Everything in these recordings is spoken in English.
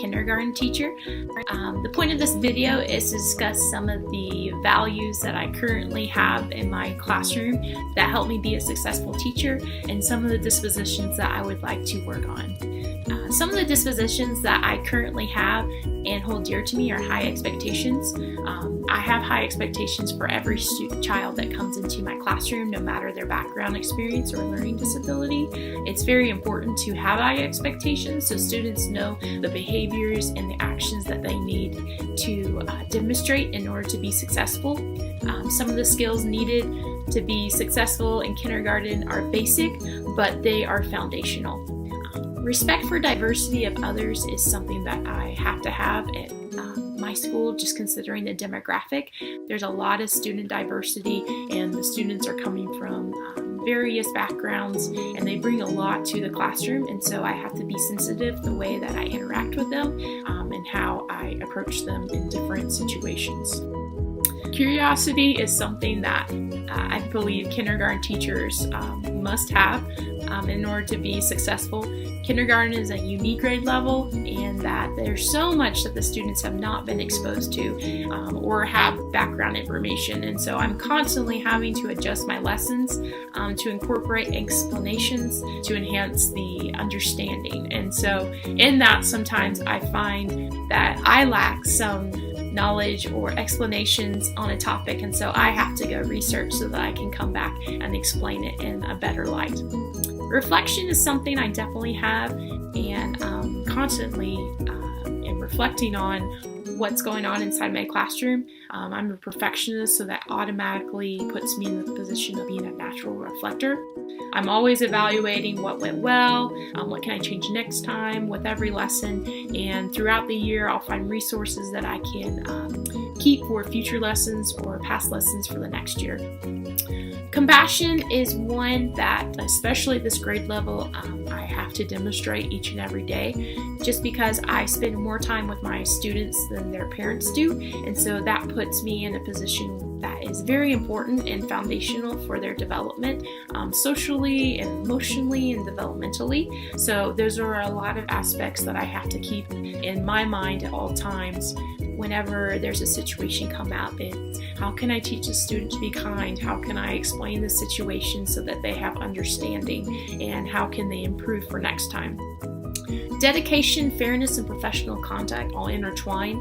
kindergarten teacher. The point of this video is to discuss some of the values that I currently have in my classroom that help me be a successful teacher, and some of the dispositions that I would like to work on. Some of the dispositions that I currently have and hold dear to me are high expectations. I have high expectations for every child that comes into my classroom, no matter their background, experience, or learning disability. It's very important to have high expectations so students know the behaviors and the actions that they need to demonstrate in order to be successful. Some of the skills needed to be successful in kindergarten are basic, but they are foundational. Respect for diversity of others is something that I have to have at my school, just considering the demographic. There's a lot of student diversity, and the students are coming from various backgrounds, and they bring a lot to the classroom, and so I have to be sensitive the way that I interact with them and how I approach them in different situations. Curiosity is something that I believe kindergarten teachers must have in order to be successful. Kindergarten is a unique grade level, and that there's so much that the students have not been exposed to or have background information, and so I'm constantly having to adjust my lessons to incorporate explanations to enhance the understanding. And so in that, sometimes I find that I lack some knowledge or explanations on a topic, and so I have to go research so that I can come back and explain it in a better light. Reflection is something I definitely have, and constantly am reflecting on what's going on inside my classroom. I'm a perfectionist, so that automatically puts me in the position of being a natural reflector. I'm always evaluating what went well, what can I change next time with every lesson, and throughout the year I'll find resources that I can keep for future lessons or past lessons for the next year. Compassion is one that, especially at this grade level, I have to demonstrate each and every day, just because I spend more time with my students than their parents do, and so that puts me in a position that is very important and foundational for their development, socially and emotionally and developmentally. So those are a lot of aspects that I have to keep in my mind at all times. Whenever there's a situation come up, it's how can I teach a student to be kind? How can I explain the situation so that they have understanding? And how can they improve for next time? Dedication, fairness, and professional conduct all intertwine.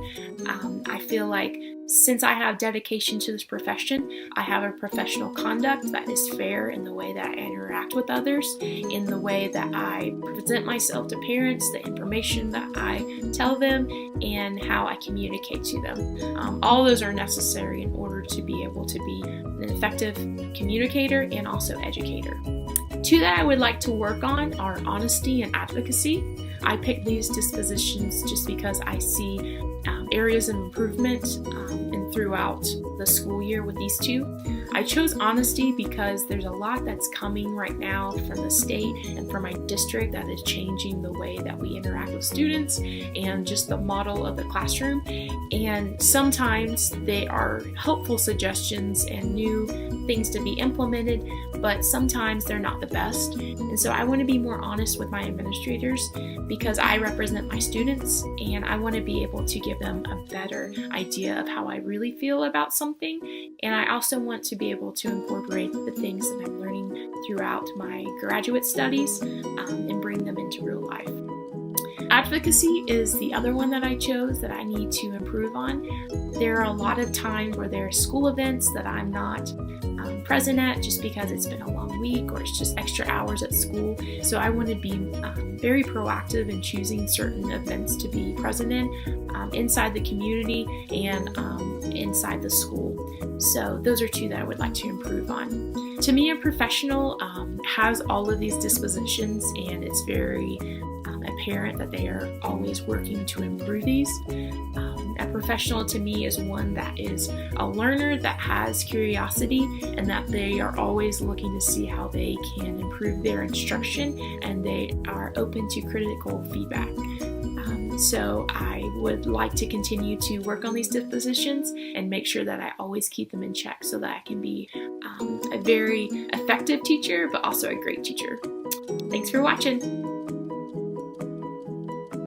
I feel like since I have dedication to this profession, I have a professional conduct that is fair in the way that I interact with others, in the way that I present myself to parents, the information that I tell them, and how I communicate to them. All those are necessary in order to be able to be an effective communicator and also educator. Two that I would like to work on are honesty and advocacy. I picked these dispositions just because I see areas of improvement and throughout the school year with these two. I chose honesty because there's a lot that's coming right now from the state and from my district that is changing the way that we interact with students and just the model of the classroom. And sometimes they are helpful suggestions and new things to be implemented, but sometimes they're not the best. And so I want to be more honest with my administrators because I represent my students, and I want to be able to give them a better idea of how I really feel about something. And I also want to be able to incorporate the things that I'm learning throughout my graduate studies and bring them into real life. Advocacy is the other one that I chose that I need to improve on. There are a lot of times where there are school events that I'm not present at just because it's been a long week or it's just extra hours at school. So I want to be very proactive in choosing certain events to be present in inside the community and inside the school. So those are two that I would like to improve on. To me, a professional has all of these dispositions, and it's very apparent that they are always working to improve these. A professional to me is one that is a learner that has curiosity and that they are always looking to see how they can improve their instruction, and they are open to critical feedback. So I would like to continue to work on these dispositions and make sure that I always keep them in check so that I can be a very effective teacher, but also a great teacher. Thanks for watching.